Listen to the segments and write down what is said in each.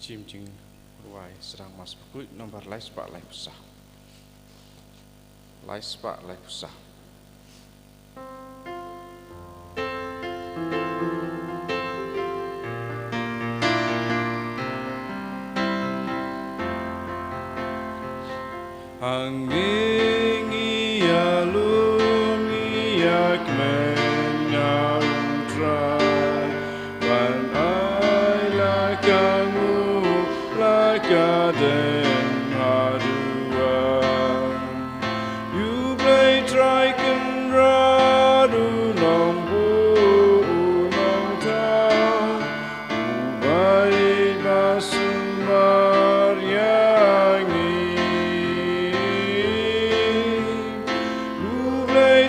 jingtyrwa serang mas Bakhuid nomor lai sepak lai pusah. Lai sepak lai pusah. Angin ia lum ia kemenyau trai Wan ai la kamu la kaden aduan You play try can radu nong bu nong tau Ubai basumar yangi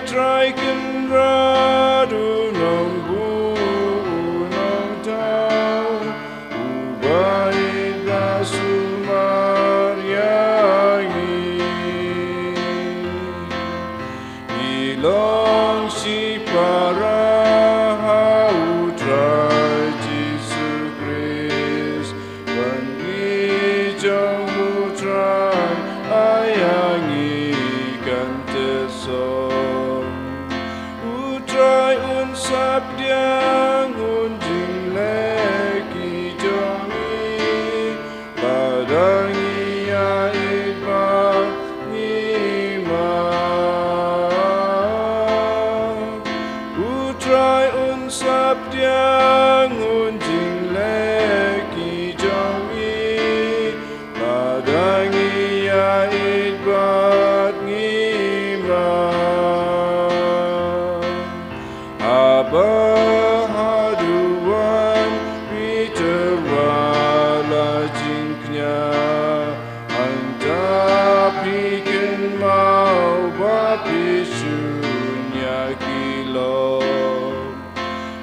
Try can radu nong bu nong tau Ubai basumar yangi Ilong si para hau try Jesus Christ When we jong mu try ayangi kan teso Try un sabdiang un jing leki jongi Badangi ya iba nima Try un sabdiang un jing leki jongi Badangi ya iba nima Bahaduan jingtyrwa la jingknya Anta pikin mau bapisunya kilo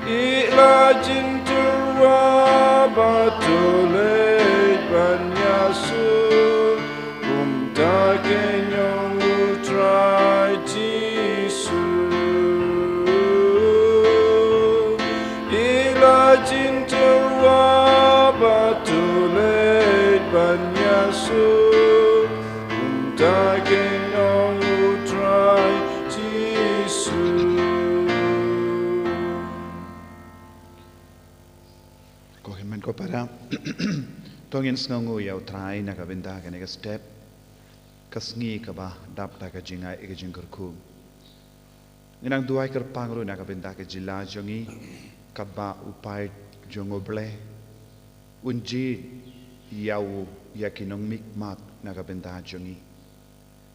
Ila jingtyrwa batulet banyasu Kumta kenyong utrai jisu Jingtyrwa batulet banyasu Untakin ang utray Jisu Kohiman ko para Tongin sngi yaw try nakabinda ka nega step Kasngi ka ba dapta ka jingay ikajingkurku Nginang duay kerpangro nakabinda ka jila jongi Kaba upay jongoble unji yaw yakinong mikmak nakabenta jongi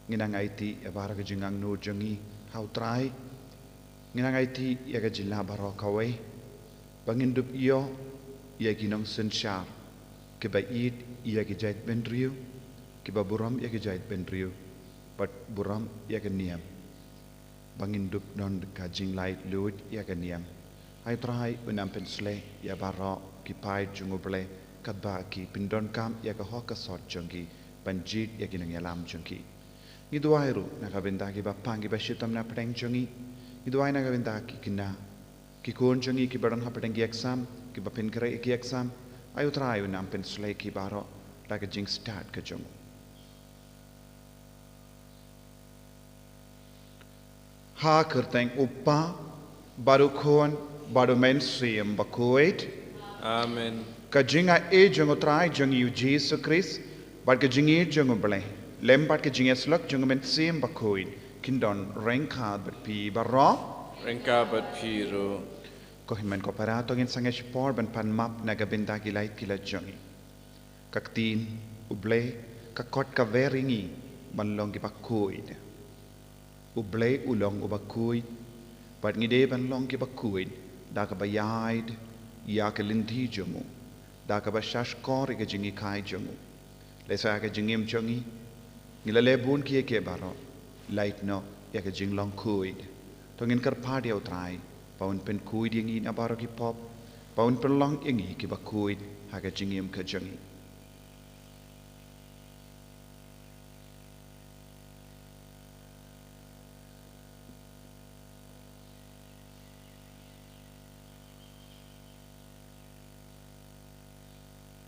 nginang IT abara ka jingang no jongi how try nginang IT yaga jilla baro kawe bangindup iyo yakinong sensyar kiba id yaki jait bendriu kiba buram yaki jait bendriu but buram yaki niam bangindup non ka jinglait lud yaki niam I try unam pensle ya baro ki pai junguble kadba ki pindon kam ya ka hoka sort jungi panjit ya kinang yalam jungi ngiduairu nakabenda ki bapang ki bashitam na pedang jungi ngiduai nakabenda ki kina ki kon jungi ki baran ha pedang ki exam ki bapin kare ki exam I try unam pensle ki baro like a jing start ka jungu ha kerteng upa baru kon Baru mensiam Bakhuid. Amen. Kajinga jeng utrai jeng yu Jesus Christ. Bad kajingi jeng uble. Lembat kajinga slak jeng mensiam Bakhuid. Kindon rengka berpi barro. Rengka berpiru. Kohiman ko para tongin sange spor ban pan map nagabinda kilait kila jengi. Kaktin uble kakot kaveringi banlong ki Bakhuid. Uble ulong ubakhuid. Bad ngide banlong ki Bakhuid. Daka bayaid ya ke linti jongu daka ba shashkor ke jingi kai jongu lesa ke jingim jongi ngilale bun ki ke baro light no ya ke jinglong kuid tongin kar party utrai paun pen kuid yengi na baro ki pop paun pen long yengi ki ba kuid ha ke jingim ke jongi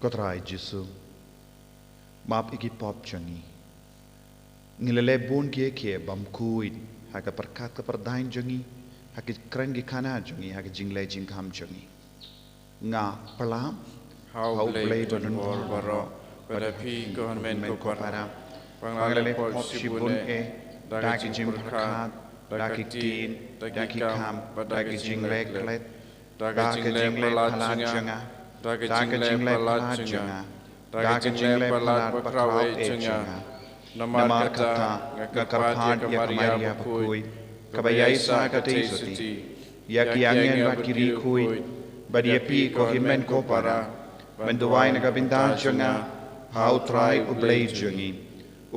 ko trai Jesu map iki pop changi ngilele bun ke Bakhuid haka perkat ke perdain jangi haki krengi kana jangi haki jingle jingkam jangi nga pelam how play badun bor baro pada pi kohon men ko para panglale pop shibun daki jim perkat daki tin daki kam daki jingle klet daki jingle palat janga daki jingle palat janga daki jingle palat bakrawe janga Namar kata ngakarpat ya Maria Bakhuid kabayai sa katesati yaki angin bakiri kuid badiapi ko himen ko para banduai nagabintan janga how try ublay jangi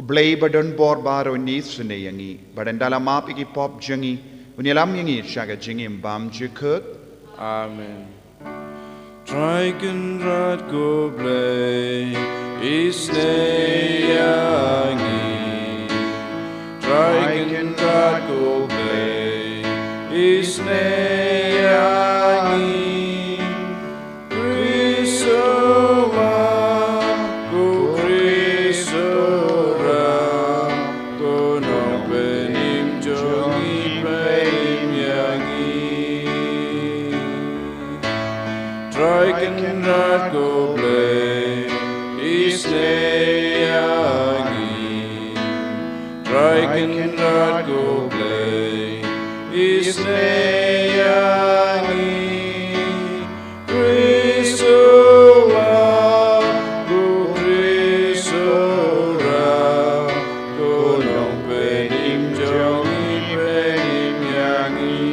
ublay badon bor baro nis sune yangi badandala map iki pop jangi unilam yangi shaga jingi bam jikut amen try can rat go blay Sngi Try can God go play Sngi Chrisova go Chrisora go no benim jongi benim yangi Try can God go play Sngi Try can not go play Sngi Chrisola go Chrisora go no benim jongi benim yangi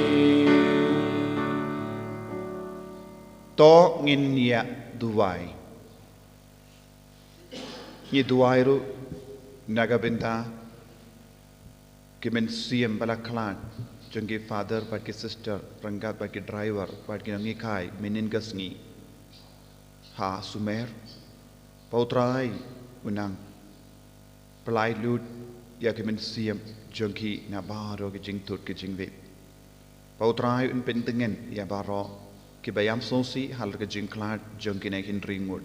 to ngin ya duwai ni duairu nagabinta kimen siem balaklan jengki father bagi sister ranggat bagi driver bagi ngikai menin gasngi ha sumer pautrai unang pelai lut ya kimen siem jengki nabaro ki jingtut ki jingwit pautrai un pentengen ya baro ki bayam sosi hal ki jingklat jengki nek ringwood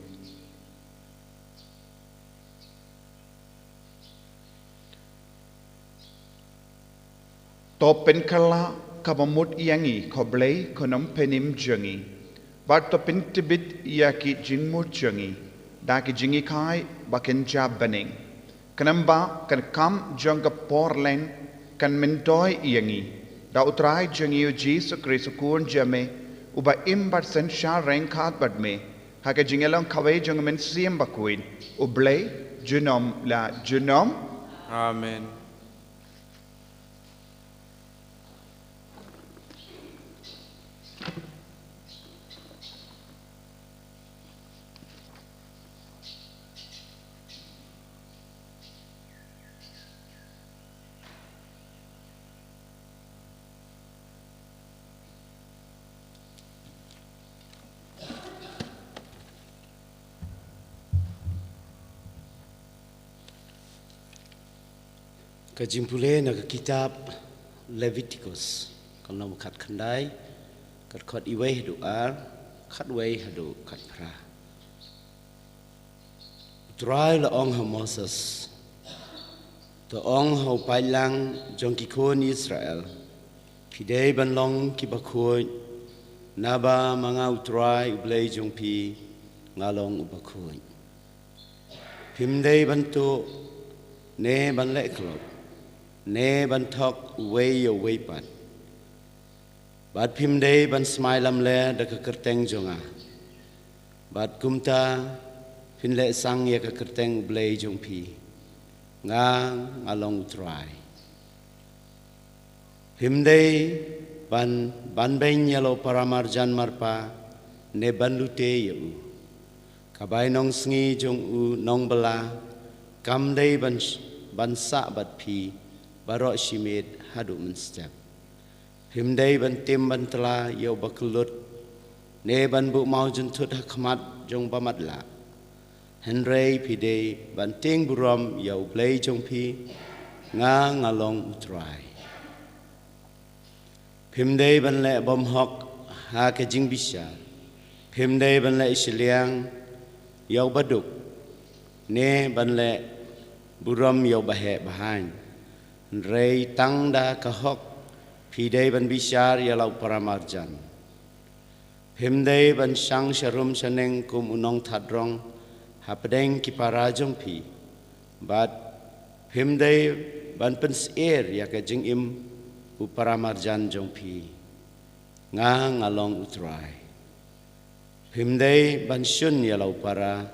to pen kala kabamut yangi koblei konom penim jangi but to pen tibit yaki jingmut jangi daki jingi kai baken jab baning kanamba kan kam janga porlen kan mentoi yangi da utrai jangi Jesus Christ kun jame uba imbat sen sha renkat badme haka jingelong kawe jang men siem Bakhuid ublei junom la junom amen Kajimpule na kitab Leviticus kalau kat kandai kat iwei doa kat wei hadu kat pra try la ong ha Moses to ong ho pailang jong ki kon Israel pidei ban long ki Bakhuid naba manga utrai ublei jong pi ngalong Bakhuid pimdei bantu ne ban le klop ne ban thok way yo way pat bat phim day ban smile lam le da ka kerteng jonga bat kumta phin le sang ya ka kerteng blay jong pi nga along try phim day ban ben yalo paramar jan marpa ne ban lute yo kabai Nongstoin jong u nong bala kam day ban sa bat pi Barok shimid hadu menstep. Himdai ban tim ban tela yo bakulut. Ne ban bu mau juntut hakmat jong bamatla. Henry pidei ban ting buram yo blay jong pi nga ngalong utrai. Himdai ban le bom hok ha ke jing bisha. Himdai ban le ishliang yau baduk ne ban le buram yau bahe bahan rei tang da kahok pidei ban bishar yalau paramarjan himdei ban sang sharum shaneng kum unong thadrong hapdeng kipara jong pi bat himdei ban pens air ya ka jing im uparamarjan jong pi ngang along utrai himdei ban shun yalau para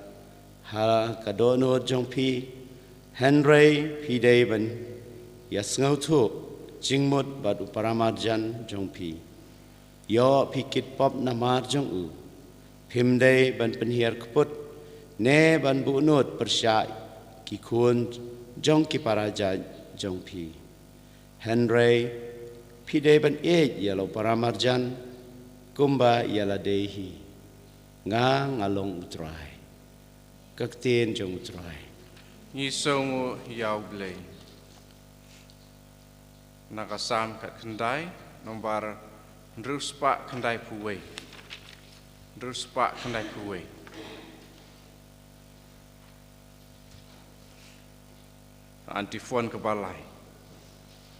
ha kadono jong pi henrei pidei ban yasngau thu jingmut bat uparamarjan jong pi yo pikit pop namar jong u himdei ban penhiar keput ne ban bunut persya ki kun jong ki paraja jong pi henrei pidei ban yalau paramarjan kumba yala dehi nga ngalong utrai kaktin jong utrai ni songo yau blei nakasam kat kendai nombar ruspa kendai puwe ruspa kendai puwe antifon ke balai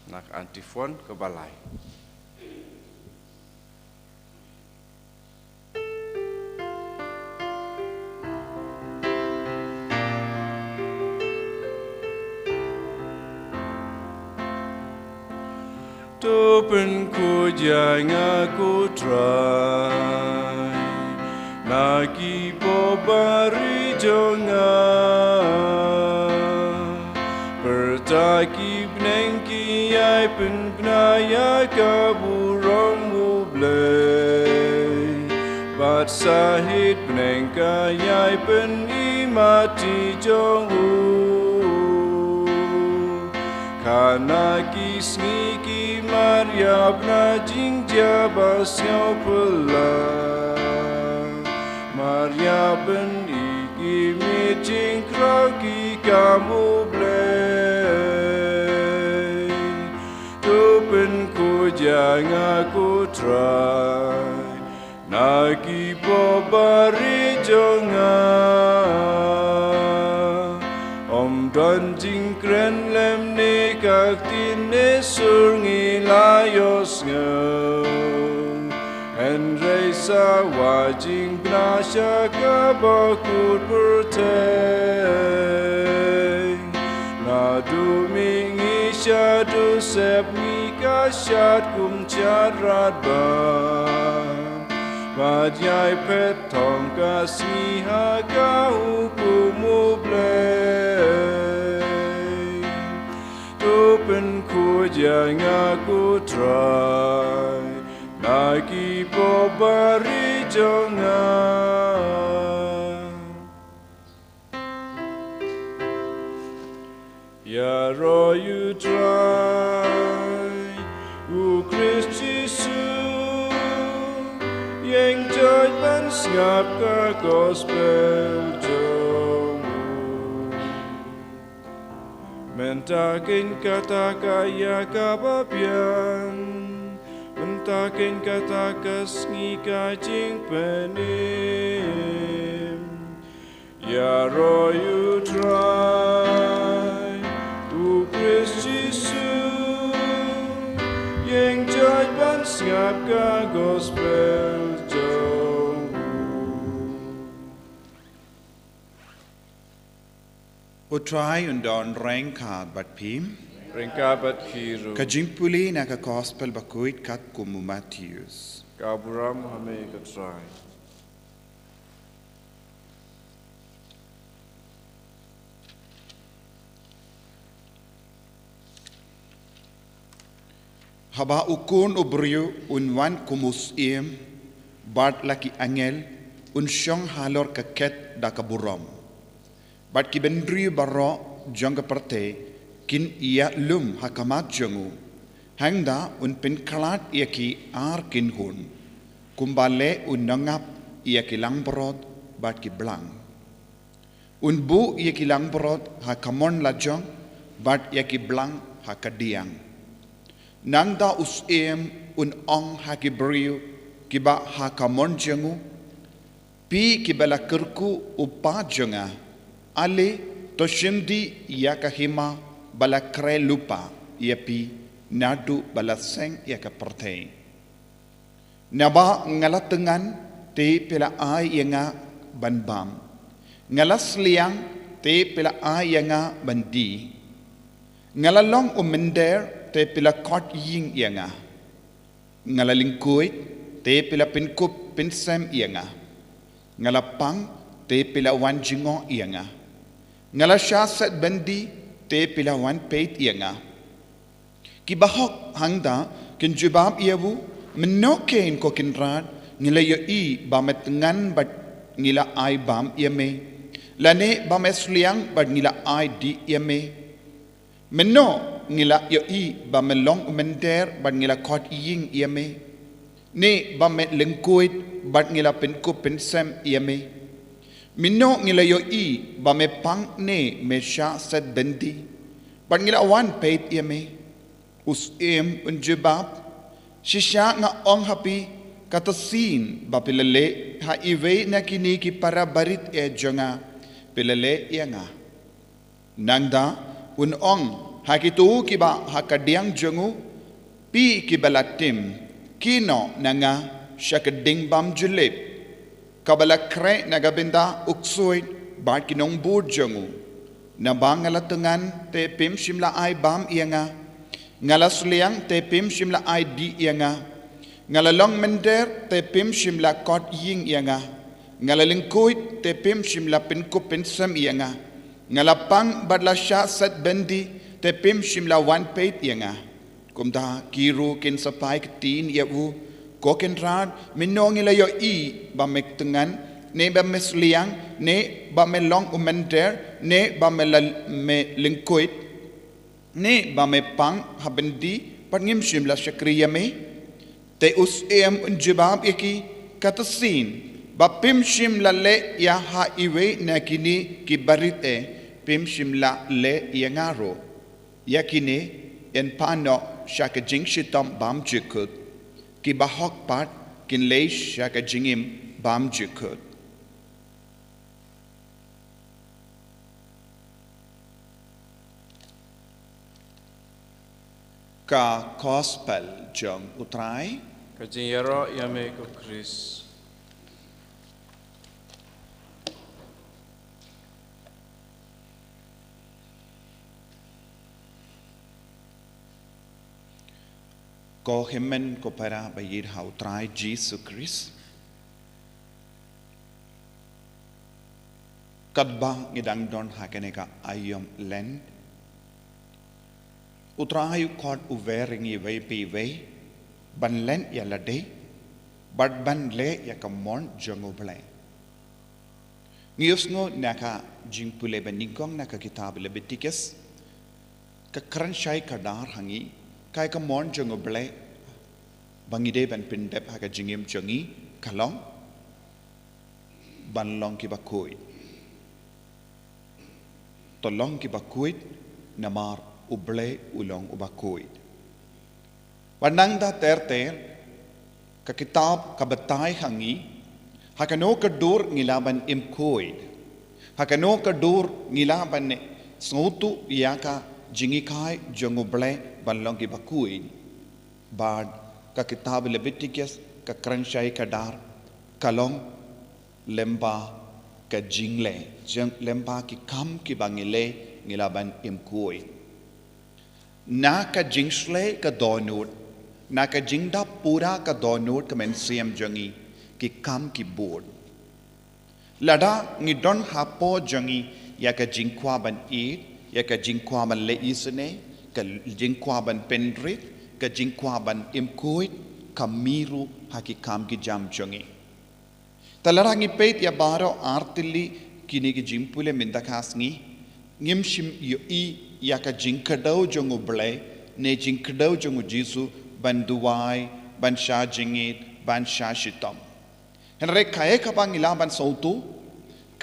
nak antifon ke balai tu pen ku jangan ku try nagi pobari jonga pertaki bnengki ai pen pnaya kaburong mublay bat sahid bnengka ai pen imati jongu kanaki sngi Maria bna jingtyrwa siau pela Maria ben iki meeting krau ki kamu blay tu pen ku jangan ku try nagi pobari jonga om dan jingkren lem ne kaktin ne surgi layos ngau en reisa wajing bnasya ka bakut perteng na duming isyadu sep mika syad kum charat ban Madjai pet tong kasmiha ka hukumu blay tu pen ku jangan ku try nagi pobari jonga ya ro you try u Christi yang joy ban ngap ka gospel jongu mentakin kata kaya kababian mentakin kata kasngi kajing penim ya ro you try tu Christi yang joy ban ngap ka gospel Utrai undon rengkat bat pim Rengkabat kiru kajimpuli na ka gospel Bakhuid kat kumu Matthews kaburam hame katrai haba ukun ubriu unwan kumus bat laki angel unsyong halor kaket da kaburam bat ki bendri barro jangga parte kin ia lum hakamat jangu hangda un penkalat ia ki ar kin hun kumbale un nangap ia ki langbrod bat ki blang un bu ia ki langbrod hakamon lajong bat ia ki blang hakadiang nangda us un ong haki briu ki ba hakamon jangu pi kibala kerku upa jonga ale to shindi ya kahima bala kre lupa ya pi nadu bala seng ya ka pertei naba ngalatengan te pela ai yanga banbam ngalas liang te pela ai yanga bandi ngalalong umender te pela kot ying yanga ngalalingkuit te pela pinkup pinsem yanga ngalapang te pila wan jingo ianga ngalasasat bandi te pila wan peit ianga kibahok hangda kinjubab iawu menokein ko kinrad ngila yo I bamet ngan bat ngila ai bam iame lane bamesliang bat ngila ai di iame menno ngila yo I bamelong mender bat ngila kot ying iame ne bamet lengkuit bat ngila penku pensem iame minno ngila yo I bame pang ne mesha set bendi bat ngila wan peit iame us unjebab shisha nga ong happy katasin bapilale ha iwe na kini ki para barit e jonga pilale yanga nangda ong hakitu kiba hakadiang jongu pi kibalatim kino nanga syakading bam julip kabala kre nagabinda uksoy bat kinong bud jongu nabang ngalatengan te pim shimla ai bam ianga ngalasliang te pim shimla ai di ianga ngalalong mender te pim shimla kot ying ianga ngalalingkuit te pim shimla pinkup pinsam ianga ngalapang badla sha sat bendi te pim shimla wan peit ianga kumda kiru kin sapai tin yawu koken rad minongila yo I bamek tengan ne bamesliang ne bamelong umender ne me lingkuit ne bamepang habendi pangim shimla shakriyame te us unjibab iki katasin bapim shimla le ya ha iwe nakini kibarite pim shimla le yangaro yakine en pano shaka jingshitam bam jikut ki bahok pat kin leish shaka jingim bam jikut ka gospel jong utrai ka jingtyrwa yame ko Chris ko himen ko para bayir hau try Jesus Christ kadba ngidang don hakeneka ayom Lent utrayu kod uveringi vei pi vei ban Lent ya lade bad ban le ya kamon jongo ble ngiusngo naka jingpule ban Nyngkong naka kitab Leviticus ka kranshai kadar hangi kai ka mon jongo ble bangide ban pindep ha ka jingim jongi kalong ban long ki Bakhuid to long ki Bakhuid namar uble ulong Bakhuid wanang da ter ka kitab ka batay hangi ha kano ka dur ngilaban imkhuid ha kano ka dur ngilaban ne snutu yaka jingikai jongo ble banlong ki Bakhuid bad ka kitab Leviticus ka kranshai kadar kalong lemba ka jingle lemba ki kam ki bangile ngilaban imkhuid na ka jingsle ka donut na ka jingda pura ka donut ka mensiam jongi ki kam ki board lada ngidon hapo jongi ya ka jingkwa ban eat ya ka jingkwa ban le isne ka jingkwa ban penrit ka jingkwa ban imkuit kamiru hakikam ki jam jongi talarangi peit ya baro artili kini ki jimpule mindakasngi ngimshim yo I ya ka jingkadau jongu ble ne jingkadau jongu jisu ban duwai ban sha jingit ban sha shitam henre kae kapang ilaban sautu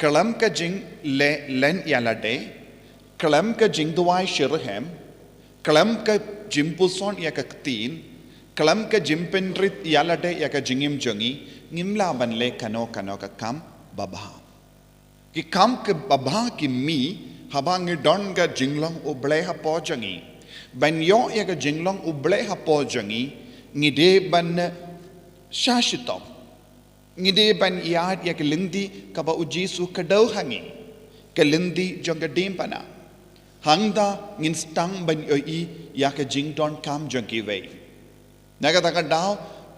kalam ka jing le len yalade kalam ka jing duwai shirhem kalam ka jimpuson ya ka tin kalam ka jimpenrit yalade ya ka jingim jongi ngimla ban le kano ka kam babha. Ki kam ke babha ki mi habang don ga jinglong uble ha po jangi. Ban yo ya ga jinglong uble ha po jangi ngide ban shashitop. Ngide ban iad ya ke lindi ka ba ujisu kadau hangi. Ke lindi jonga dimpana. Hangda ngin stang ban yoi ya ke jingdon kam jangi wei. Naga taka daw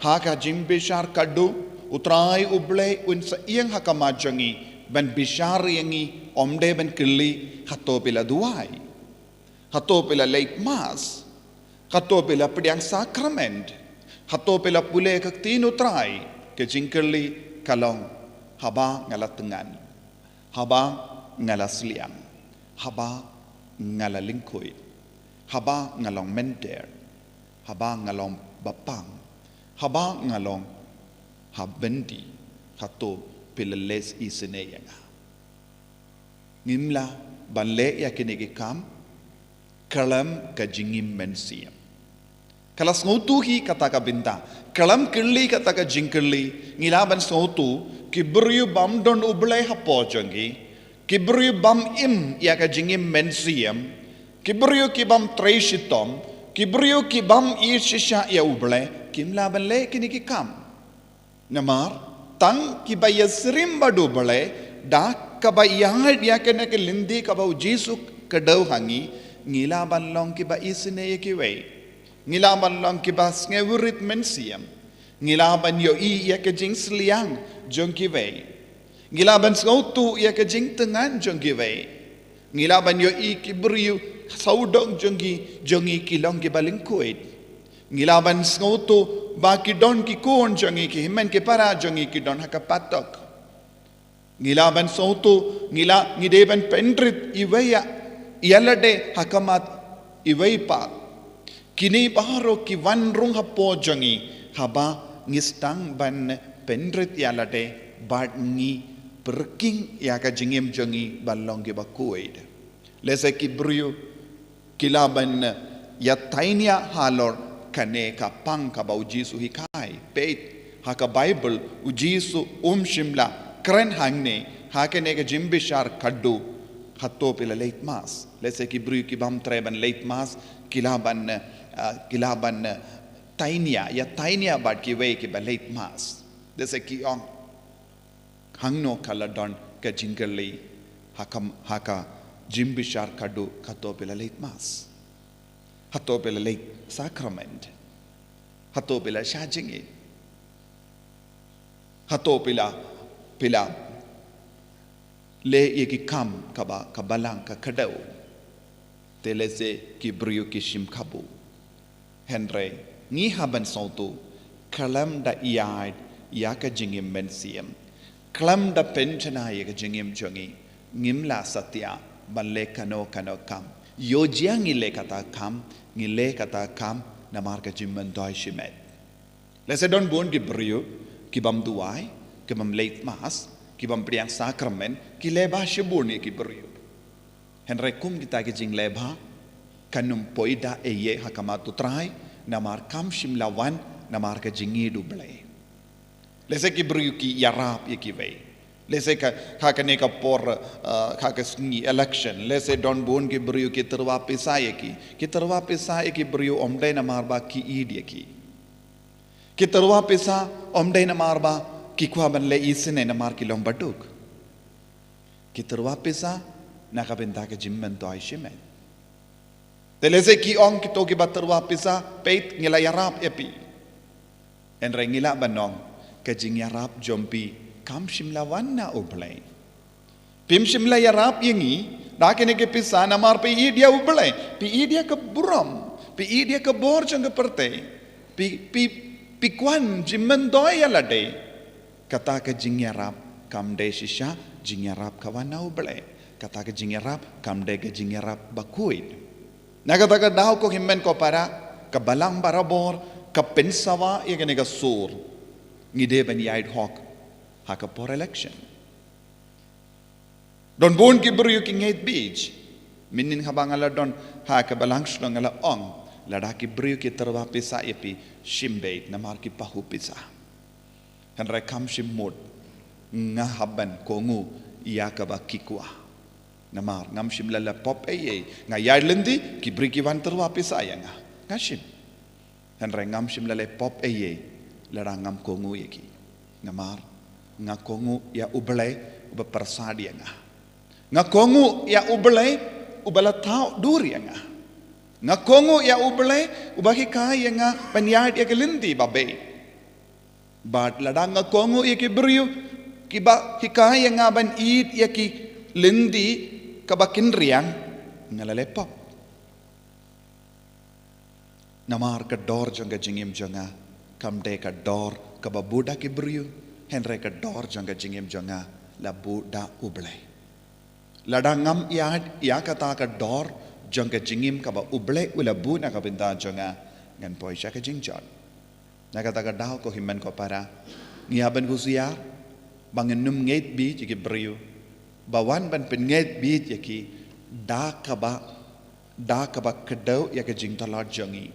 ha ka jing bishar kadu utrai uble un sa iyang hakama jangi ban bishar yangi omde ban kili hato pila duai. Hato pila late mass. Hato pila pediang sakrament. Hato pila pule kaktin utrai ke jingkeli kalong haba ngala tengan. Haba ngala sliang. Haba ngala lingkoi. Haba ngalong menter. Haba ngalong bapang. Haba ngalong habendi. Hato pila les isene yanga. Ngimla banle ya kinigi kam kalam ka jingim mensiam. Kalas ngutuhi kata ka binta. Kalam kirli kata ka jingkirli. Ngilaban sautu kibriyu bam don ublay hapo jangi. Kibriyu bam im ya ka jingim mensiam. Kibriyu kibam treishitom. Kibriyu kibam irshisha ya ublay. Kimla banle kinigi kam. Namar tang kibaya sirim badu ublay. Dah kabayahad ya kena ke lindi kabau Jesu kedau hangi ngilaban long kiba isine yekiwei ngilaban long kiba ngewurit mensiam ngilaban yo I ya ke jing sliang jong kiwei ngilaban sautu ya ke jing tengan jong kiwei ngilaban yo I kibriu saudong jongi kilong kibaling kuit ngilaban sautu baki don ki kon jongi ki himen ke para jongi ki don hakapatok ngilaban sautu ngideban pendrit iwaya ialade hakamat iwaipa kini baharo ki wanrung hapo jangi haba ngistang ban pendrit ialade badngi perking ya ka jingim jangi balong ke Bakhuid lese ki brio kilaban ya tainia halor kane ka pang ka bau Jesu hikai peit haka Bible ujisu shimla keren hangne hakene ke jimbishar kaddu hatto pila late mass let's say ki bru ki bam treban late mass kilaban tainia bad ki way ki ba late mass let's say ki on hangno kala don ke jingerli haka jimbishar kaddu hatto pila late mass hatto pila late sacrament hatto pila shajingi hatto pila le yeki kam kabalang ka kadau teleze ki brio ki shim kabu henre ni haban sautu kalam da iad yaka jingim mensiam kalam da penchana yaka jingim jongi ngimla satya balle kano kam yojiang ile kata kam namar ka jimman doi shimet lese don bon ki brio ki bam duai kibam late mass kibam priang sakrament ki leba shibuni ki brio henre kum kita ki jing leba kanum poida eye hakamatu trai namar kam shimlawan namar ka jingi duble lese ki brio ki yarap ye ki vei lese ka hakane ka por ka Sngi election lese don bon ki brio ki terwa pesaye ki brio omdai namar ba ki id ye ki terwa pesa omdai namar ba kikwa ban le isine na mar kilong baduk kiterwa pesa nakabenta ke jimmen to ay shimen telese ki ong kito ki baterwa pesa peit ngila yarap epi enre ngila banong ke jing yarap jompi kam shimlawan na ublay pim shimla yarap yengi dakene ke pesa na mar pe idia ublay pi idia ke buram pi idia ke bor jang ke perte pi kwan jimmen doy alade kata ke jingyarap kamde shisha jingyarap kawanau bele kata ke jingyarap kamde ke jingyarap Bakhuid naga taga daw ko himmen ko para kabalang barabor kapensawa yagane ga sur ngide ban yaid hok haka por election don bon ki bru ki ngait beach minin habangala don haka balang shlongala ong lada ki bru ki terwa pisa epi shimbeit namar ki pahu pisa henre kam shimut ngahaban kongu ia kaba kikwa namar ngam shimlala pop ngayar lendi kibri kiwan terwa pisaya ngashim han ngam shimlala pop lara ngam kongu yaki namar ngakongu ya ublay ubaparsadi ngakongu ya ublay ubala tao duri ngakongu ya ublay ubahikay panyad ya kelindi babe bat ladang ngakongu ya kibriu kiba hikay ban id ya ki lindi kabakin riang ngalalepop namar ka dor janga jingim janga kamde ka dor kababuda kibriu henre ka dor janga jingim janga la buda ublay ladangam ya kata ka dor janga jingim kaba ublay ula bu na ka binta janga ngan poisha ka jingjon na kata ka daw ko himan ko para ngiaban ko siya bangin num ngait bi jiki briu bawan ban pen ngait bi jiki da kaba kedaw ya ka jingtala jangi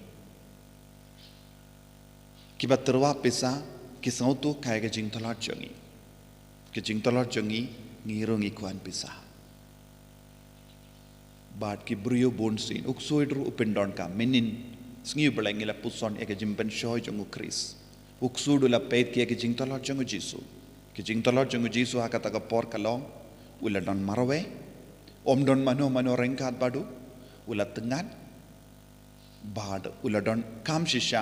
kiba terwa pesa kisau tu kaya ke jingtala jangi ngirong ikuan pisa bat ki brio bonsin uksoidru upendon ka menin sngi belangila puson eke jimban shoy jongu kris uksudu la pet ke jingtala jongu jisu hakata ka por kalong ula don marwe om don mano rengkat badu ula tengan bad ula don kam shisha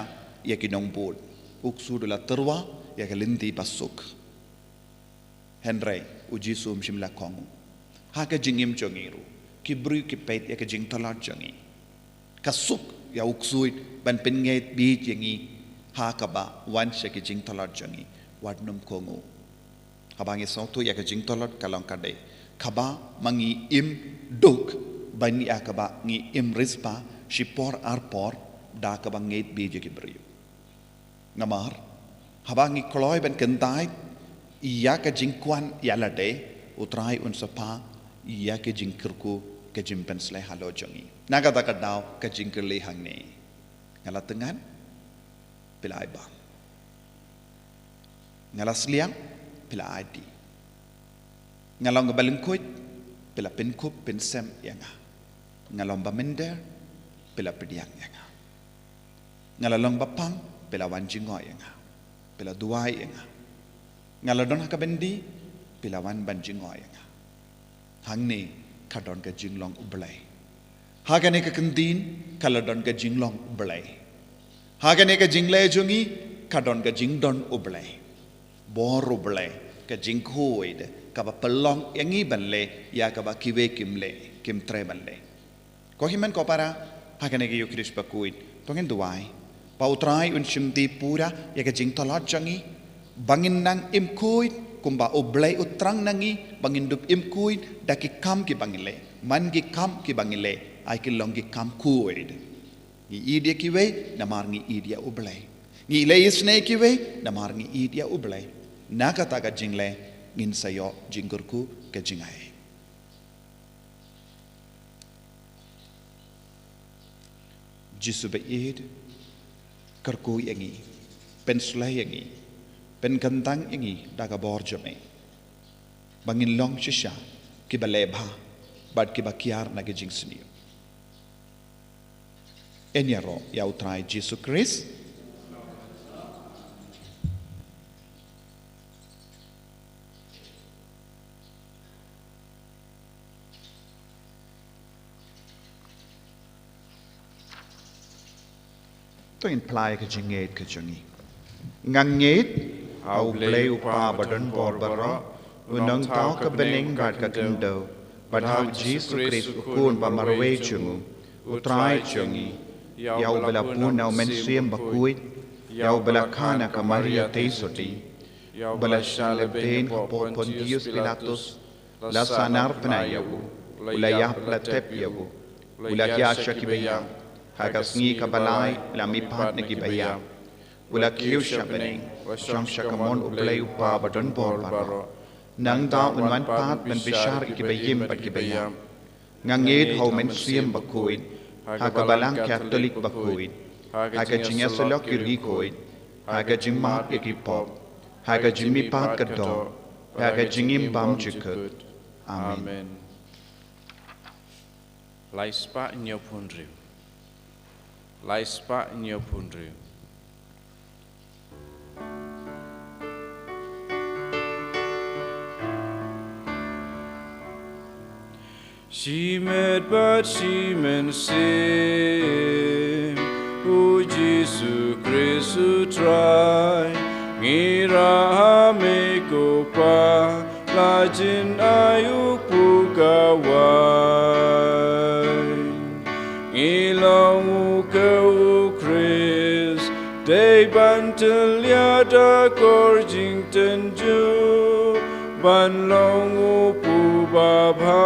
yakinong bol uksudu la terwa ya kelinti pasuk henry uji sum shimla kongu haka jingim jongiru kibru kipait ya ke jing talat jongi kasuk ya uksuit ban pengait bi jengi haka ba wan ke jing talat jongi wadnum kongu habangi sautu ya ke jing talat kalong kade kaba mangi im duk bani akaba ngi im rispa shipor arpor da kaba ngait bi je kibru namar habangi kloy ban kentai iya ke jingkwan yalade utrai unsapa iya ke jingkirku ke jimpen sleh halo jongi naga taka daw ke jingkirli hangne ngala tengan pila aiba ngala sliang pila adi ngalong balengkuit pila penkup pensem yanga ngalong bamender pila pediang yanga ngalalong bapang pila wanjingo yanga pila duai yanga ngaladon hakabendi pilawan banjingo yanga hangne kadon ka jinglong ublay hagane ka kendin kaladon ka jinglong ublay hagane ka jinglay jungi kadon ka jingdon ublay bor ublay ka jingkhoid ka ba pelong yangi banle ya ka ba kiwe kimtre banle ko himan ko para hagane ka yukris Bakhuid tongin duai pautrai un shimti pura ya ka jingtolat jangi bangin nang imkuit kumba oblay utrang nangi bangin dup imkuit daki kam ki bangile man ki kam ki bangile ay ki long ki kam kuid ni idya ki we namar ngi idya oblay ni le isne ki we namar ngi idya oblay nakata ka jingle ngin sayo jingurku ke jingai jisube id karku yangi penslay yangi pen kantang ingi daga borjome bangin long shisha kibalebha bad kibakiar nage jingsni enyaro ya utrai Jesus Christ to imply ke jinget ke jungi ngangit au blay upa badan bor bara unang tau ka bening gat ka kendo badhau Jesus Christ ukun ba marwe chungu utrai chungi yau bela punau mensiem Bakhuid yau bela khana ka Maria teisoti yau bela shaleben ka Pontius Pilatus la sanar pnayabu ulayah platep yabu ulayah shakibaya hagasngi ka balai la mipat ne kibaya ula kiu shabening sham shakamon ublay upa badan bor baro nang da unwan pat ben bishar ikibayim pat kibayam ngangit hau men siem Bakhuid haga balang Catholic Bakhuid haga jinga solok kirgi koid haga jimmat ikipop haga jimmi pat kador Yaga jingim bam jikut. Amen. Amen. Laispa inyo punriu. Laispa inyo punriu. She met but she men sim. O Jesus Christu try. Ngira me ko pa. Lajin ayuk pugawai. Ilong ukau Chris. Day bantel yada kor jingtyrwa. Ban long upu babha.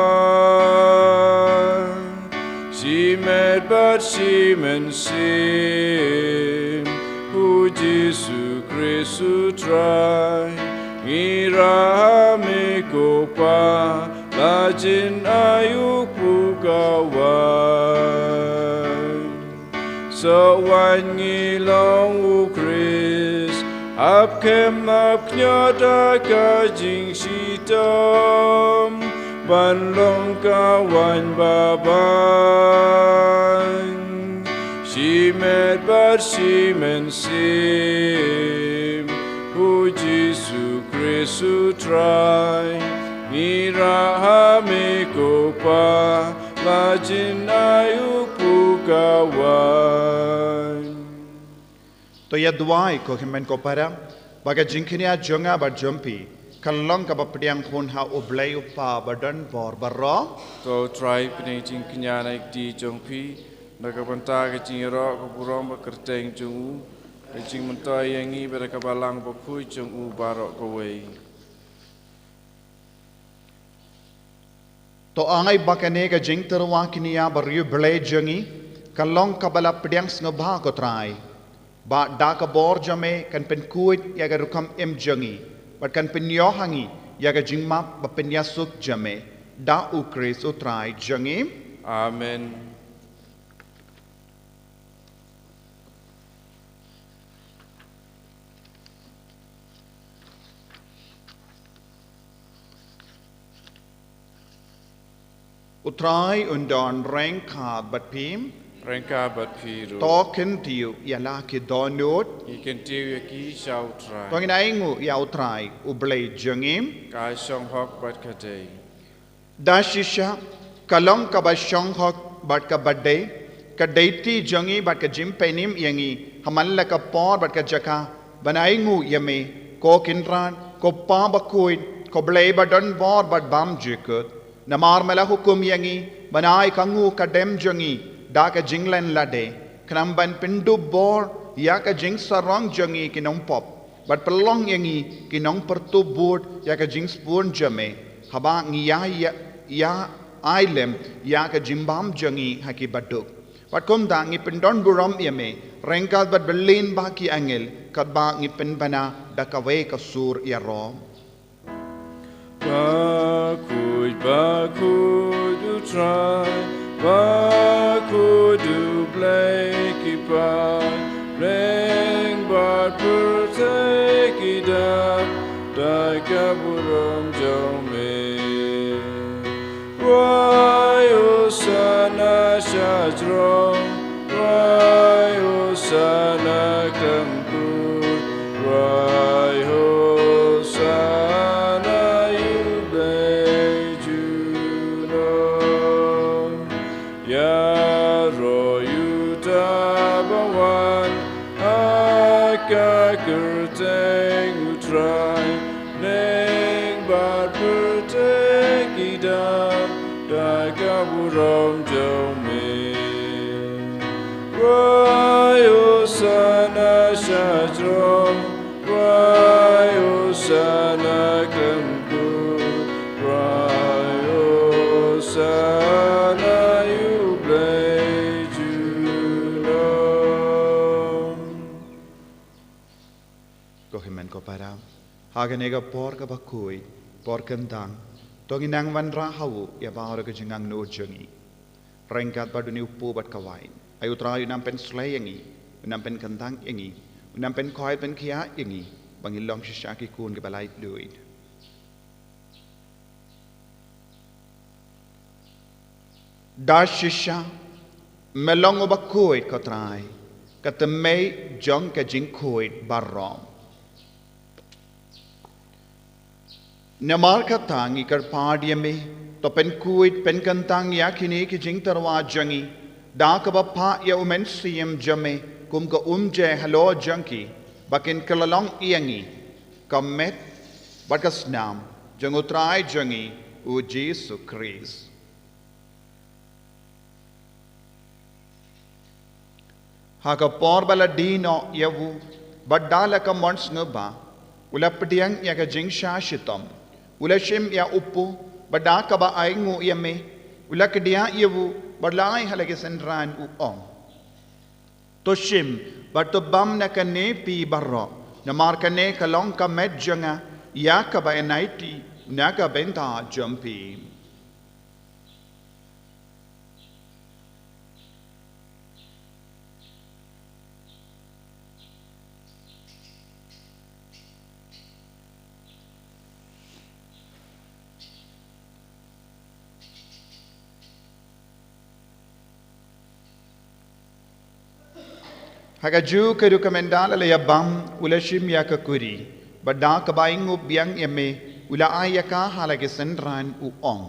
She met but she men sim. Who Jesus Christu try. Ngira me ko pa. Lajin ayuk pugawai. So wan ngilong u Chris. Up kem up nyata ka jing shitam. Ban long ka wan baban. She met but she men sim. Who Jesus Christu try. Ngira me ko pa. Lajin ayuk pugawai. To ya duai ko himen ko para baga jingkinia jonga ba jumpi kalong ka ba pediang khun ha oblay upa badan bor barro To try pinaiting kinyana ikti jongpi. Nakabanta ka jingtyrwa ko burong ba kerteng jong u. Kajing mentay yangi pada kabalang Bakhuid jong u barok ko wei. to angai bakane ka jingtyrwa kinia baryu blay jongi kalong ka bala pediang snobha ko try ba da ka bor jame kan pen kuit ya ga rukam em jongi but kan pen yohangi ya ga jingma ba pen yasuk jame da u Chris o try jongi Amen. utrai undon rank card but pim Rengka bat piru. token tiu ya la ki donut Ikan tiu yaki shau try. tongin aingu ya utrai u blay jongi Kai shong hok bat kadei. dashisha kalong ka ba shong hok bat ka badde ka deiti jongi bat ka jim penim yangi hamalla ka por bat ka jaka banaingu yame ko kinran ko pa Bakhuid ko blay badon bor bat bam jikut namar mala hukum yangi banai kangu ka dem jongi da ka jinglen lade kramban pindu bor ya ka jing sarong jongi kinong pop bat pelong yangi kinong pertu bud ya ka jing spoon jame haba ngi ya ailem ya ka jimbam jongi haki baduk bat kom da ngi pindon buram yame rengkat bat belin ba ki angel kat ba ngi pinbana da ka we ka sur ya rom Bakhuid, Bakhuid, do try. Bakhuid, do play, keep on. Ring, but take it up. Daika buram jome. Why, O sana shajro. Why, O sana kamkur. Why, O sana. Rom jome. Why O sana shajro. Why O sana kamku. Why O sana you blay juno. Kohimen ko para haganega por ka Bakhuid por kentang Tonginang wanra hawu ya baara ka jingang no jongi. Rengkat baduni upu bat kawain. Ayu trayu nampen slay yangi, nampen kentang yangi, nampen koi pen kia yangi, bangilong shishaki kun ke balai fluid. Darshisha melong Bakhuid kotrai katemei jong ka jingkhuid barrom. Namar katang ikar padiame to pen kuid pen kantang yakini ki jingtyrwa jangi da ka Phah ya umen siem jame kum ka je halo janki bakin kalalong iangi kamet bakas nam jangutrai jangi u Jesus Christ. Haka por bala dino yavu badala ka mons ngba ula pediang ya ka jingsha shitom ula shim ya upu badaka ba aingu yame ula kedia yavu badlai halage senran u om to shim but to bam na kane pi barro na mar kane kalong ka med janga ya ka ba naiti na ka benta jumpi. Hagaju ke rekomendal le yabam ula shim ya ka kuri badda ka baingu biang yame ula ayaka halage senran u ong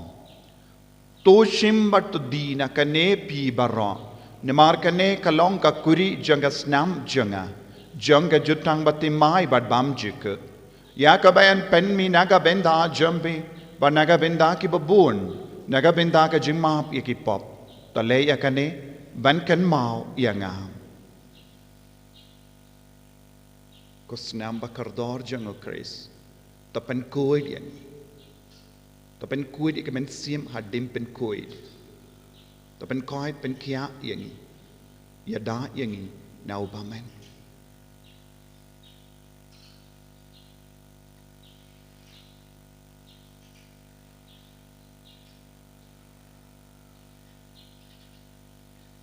to shim bat dina kane pi barra nemar kane kalong ka kuri janga snam janga jutang bati mai bad bam jik ya ka bayan pen mi naga benda jambi ba naga benda ki babun naga benda ka jimap yakipop to le yakane ban kan mau yanga ko snam bakardor jango Chris tapen kuid yan tapen kuid ikamen sim hadim pen kuid tapen kuid pen kia yangi yada yangi nau bamen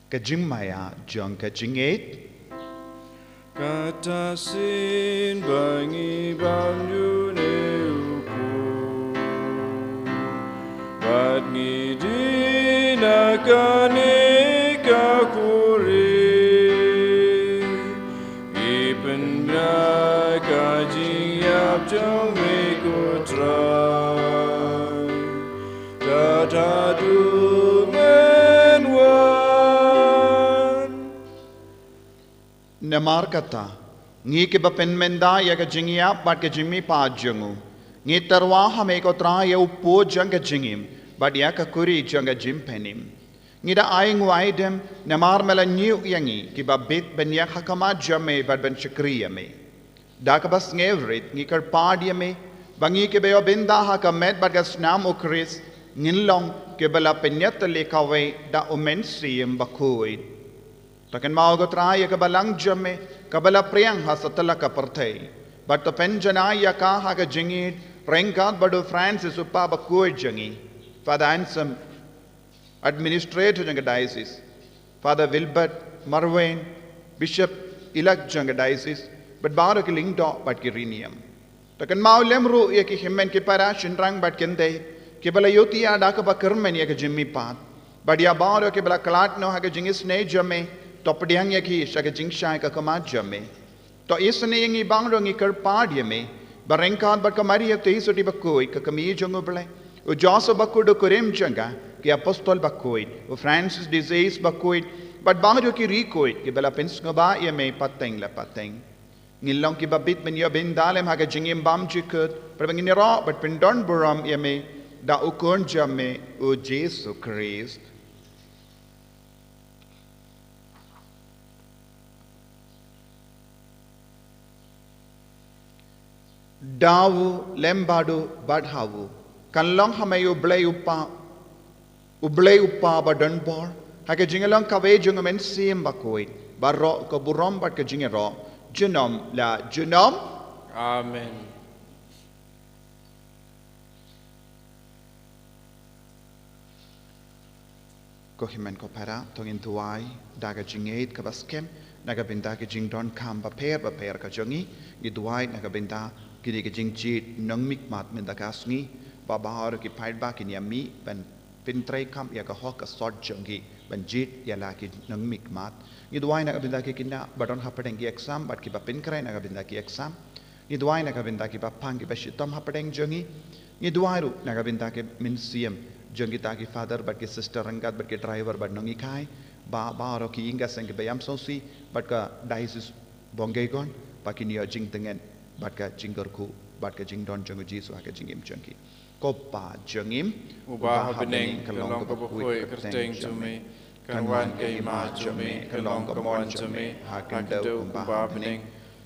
kajing maya jang kajing eight Kata sin bangi banyu ne upu Bat ngidi nakane kakuri Ipen bra kajing yap jang me kutrai Kata du menwa Namar kata ngi ke bapen menda ya ka jingia bat ke jimmi pa jangu ngi tarwa hame ko tra ya upo jang ka jingim bat ya ka kuri jang ka jim penim ngi da aing waidem namar mela new yangi ki babit ben ya hakama jame bat ben shakriya me da ka bas ngevrit ngi kar padia me bangi ke beyo benda ha ka met bat ka snam o Chris ngilong ke bala penyat le kawe da umen siem Bakhuid takan mau ko try ka balang jamme kabala priang hasatala ka parthai but the penjana ya ka ha ka jingit rengkat badu Francis upa Bakhuid jangi Father Ansem administrator jang diocese Father Wilbert Marwain Bishop elect jang diocese but baro ki ling do but ki rinium takan mau lemru ya ki himmen ki para shinrang but kende ki bala yoti ya da ka ba kermen ya ka jimmi pat but ya baro ki bala klat no ha ka jingis ne jamme Topdiang yaki shaka jingsha ka kamajame to isne yangi bangrong ikar padyame barengkan bar kamari te isoti Bakhuid ka kami jongoble o Joseph Bakhuid kurem janga ki apostol Bakhuid o Francis disease Bakhuid but bangro ki recoid ki bela pensngaba yame pateng la pateng ngilong ki babit men yo ben dalem ha ka jingim bam jikut per bangini ro but pendon buram yame da ukon jame o Jesus Christ Dawu lembadu badhawu kanlong hamayu ublay upa badanbor hake jingalong kawe jungamen sim Bakhuid barro ko burom bat ka jingero junom la junom Amen ko himen ko para tongin tuai daga jingait ka baskem naga binda ke jingdon kam ba per ka jongi i duai naga binda kiri ke jing chit nang mik mat men da kasngi ba bahar ki fight ba ki yami ben pintray kam ya ka hok ka sort jongi banjit ya laki nang mikmat ni duai na kabinda ki kinna badon hapadeng ki exam bat ki ba pinkray na kabinda ki exam ni duai na kabinda ki ba pang ki ba shitam hapadeng jongi ni duai ru na kabinda ki min siem jongi ta ki father bat ki sister rangat bat ki driver bat nang ikai ba ro ki inga sang ki bayam sosi bat ka diocese bongay gon ba ki niyo jing tengen bat ka jinggerku bat ka jing don jongu jisu ha ka jingim jongi Kopa jengim ubah bening kelong ke Bakhuid kerteng jumi kanwan ke ma jumi kelong ke mon jumi hakan dau ubah bening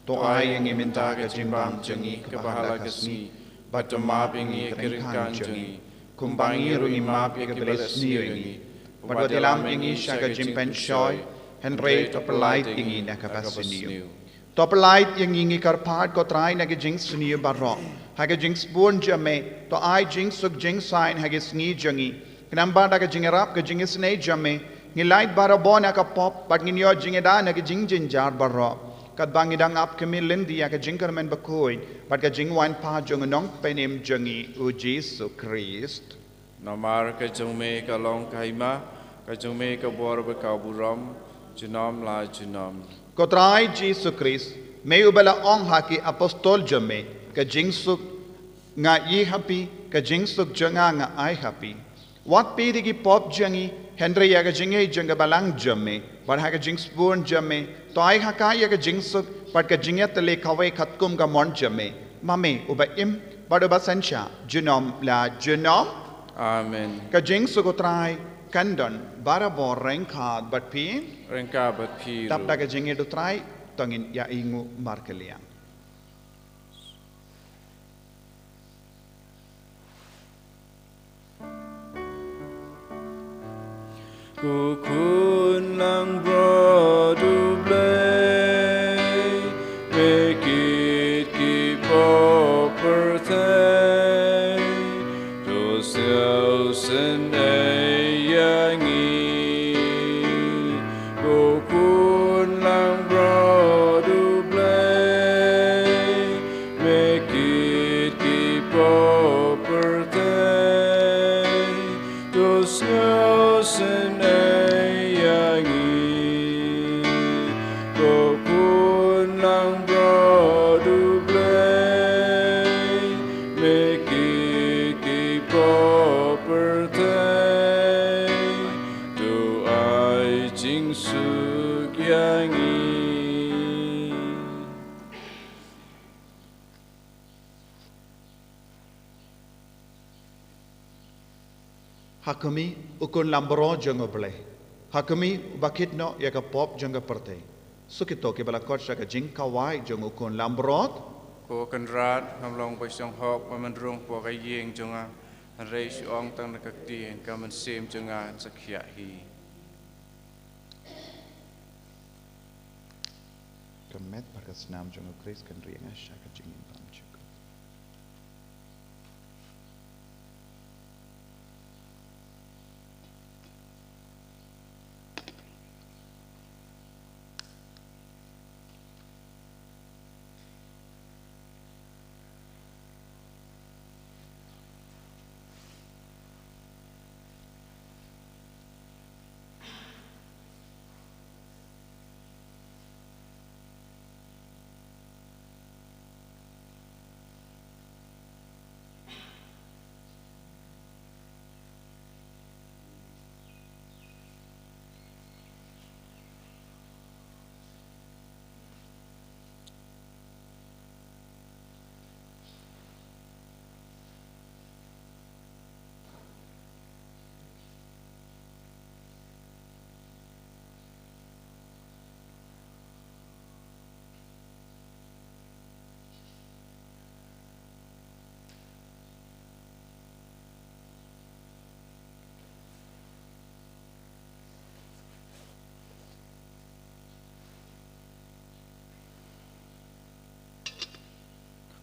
to ai yang minta ke jimbang jengi ke bahala ke Sngi batama bingi kirikan jengi kumbangi ru imap ke beles ni padalam ingi syaga jimpen shoy henry to polite ingi na kapasiniu to polite yang ingi karpat ko try na ke jing suniu barok hage jing spoon jame to ai jing suk jing sign hage Sngi jangi knamba da ke jing rap ke jing snei jame ni light barabona ka pop but ni yo jing da na ke jing jin jar barro kat bangi dang ap ke milin dia ke jing kermen Bakhuid but ke jing wan pa jong nong penim jangi u Jesu Christ namar ke jome ka long kaima ka jome ka bor be ka buram junam la junam Kotrai Jesu Christ, may ubala ong haki apostol jame, ka jingsuk nga i happy, ka jingsuk janga nga ay happy. What pidi ki pop jangi, Henry ya ka jingay janga balang jame, but ha ka jingspoon jame, to ay haka ya ka jingsuk, but ka jingya tali kaway katkum ka mon jame. Mame uba im, but uba sensya, junom la junom. Amen. Ka jingsuk kotrai, kandon, barabor rengkad, but pi, Rengka bat piru. tap daga jingi do try tangin ya ingu markeliang. Kukun lang brodu blay, make it keep over day, to selves and yangi. Kukun lang brodu blay, make it keep over day, to selves and Hakami ukun lambro janga bele. Hakami bakit no ya ka pop janga perte. Sukito ke bala kot ka jing kawai janga ukun lambrot. Ko kan rat ham long bai song hok man rong po ka yeng jonga rei ong tang na kakti en ka man sem jonga sakhya hi. Kemet pakas nam janga Chris kan riang asya ka jing pam chuk.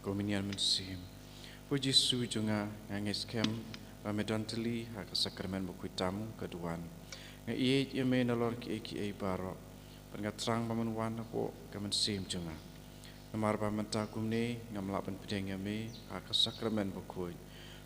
Kominian mensim. Puji Yesus jonga ngangis kem pamedonteli hak sakramen Bakhuid tamu keduan. Ngai ye me nalor ki baro. Pengatrang pamanwan apo kemensim jonga. Namar pamenta kumne ngamla pen pedeng me hak sakramen Bakhuid.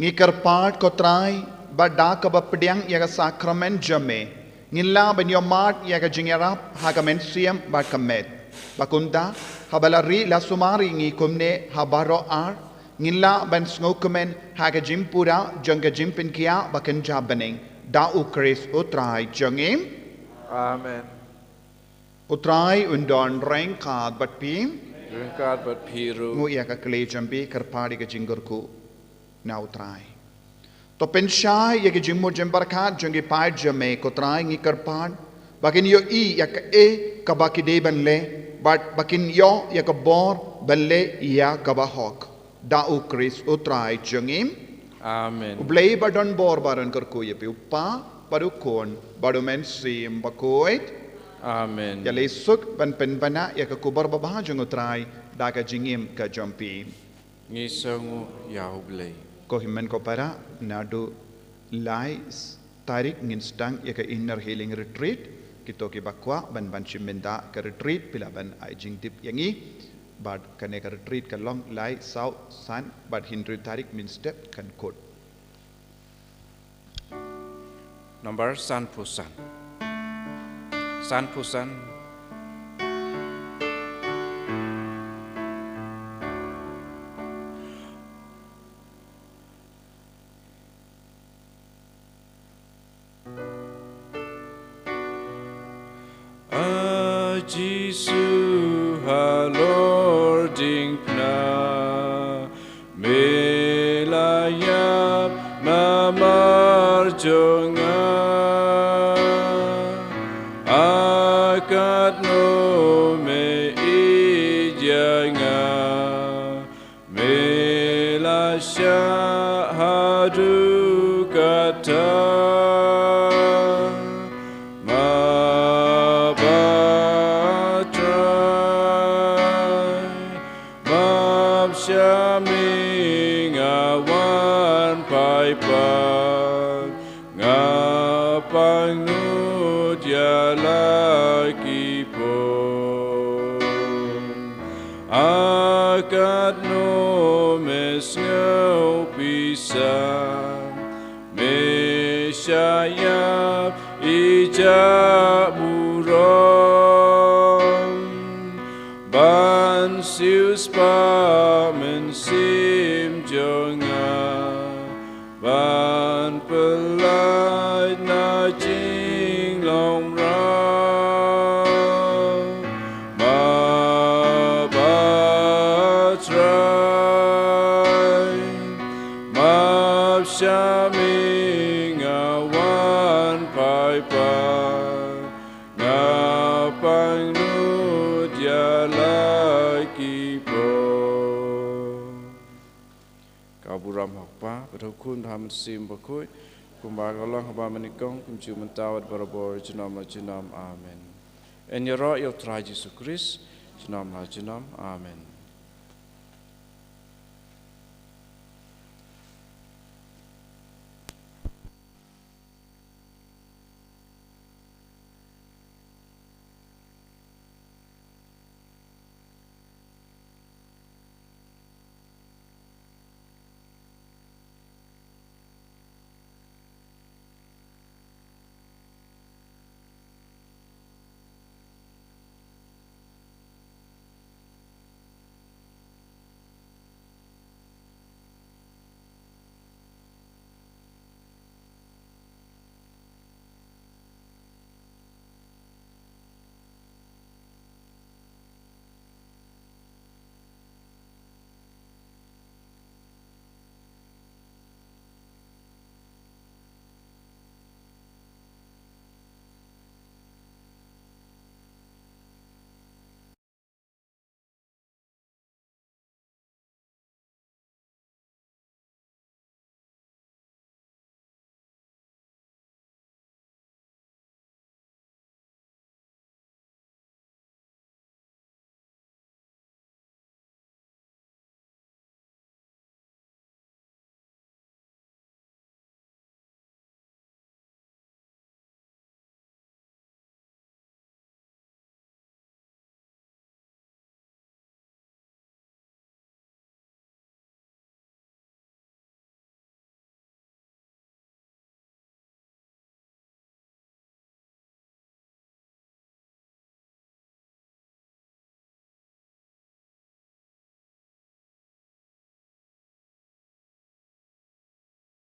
ngikar part ko try bada ka bapdiang yaga sakrament jame ngilla ben yomat yaga jingerap hagamen siam bad kamet bakunda habalari la sumari ngi kumne habaro ar ngilla ben sngokumen haga jimpura janga jimpin kia bakan jabaning da ukris utrai jangim Amen. utrai undon rengkat bat pim Rengkat bat piru. ngu yaga kle jambi karpadi ka jingurku na utrai to pensyai yaga jimmo jembarkat jangi pai jame ko trai ngi karpad bakin yo I yaga ka bakide banle but bakin yo yaga bor banle ya kabahok da ukris utrai jangim Amen. Ublay badon bor baron kerku ya piupa badukon badumen sim Bakhuid Amen. ya lesuk ban penbana ya ke kubar babah jeng utrai daga jingim ke jampi Ngisangu yahublay. ko himen ko para nadu lai tarik nginstang ya ke inner healing retreat kito ki bakwa ban chimenda ke retreat pila ban ai jingtip yangi but kane ka retreat ka long lai sau san but hindri tarik min step kan kod Nomor San Pusan. San Pusan. Jisu halor dingpna melayap namar jonga akad no me ijanga melasya hadu kata Syaming awan paipan ngapang nut ya laki pun akad no mesngau pisang mesyayap ijak burong ban sius pa mensim jonga ban pelai na jing long rang ma batrai ma syaming awan pai pai ngapang nut ya laki po kaburam hakpa berhukun ham sim Bakhuid kumbagalong haba Nyngkong kumcu mentawat barabor jenam la jenam amen en yara il trai Jesus Christ jenam la jenam amen